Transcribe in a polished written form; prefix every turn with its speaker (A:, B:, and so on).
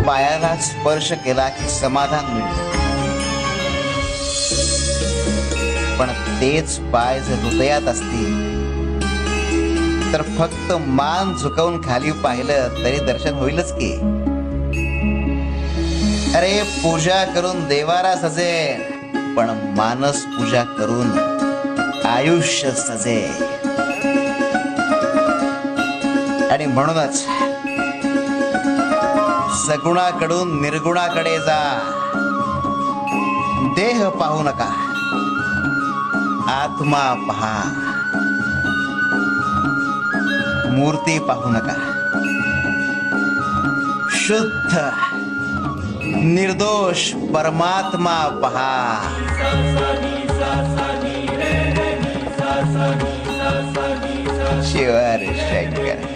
A: पायाला स्पर्श केला की समाधान मिळतं, पण तेच पाय जर हृदयात असतील तर फक्त मान झुकवून खाली पाहिलं तरी दर्शन होईलच की. अरे पूजा करून देवारा सजे, पण मानस पूजा करून आयुष्य सजे. आणि म्हणूनच सगुणाकडून निर्गुणाकडे जा. देह पाहू नका, आत्मा पहा. मूर्ती पाहू नका, शुद्ध निर्दोष परमात्मा पहा. शिव हरी शंकर.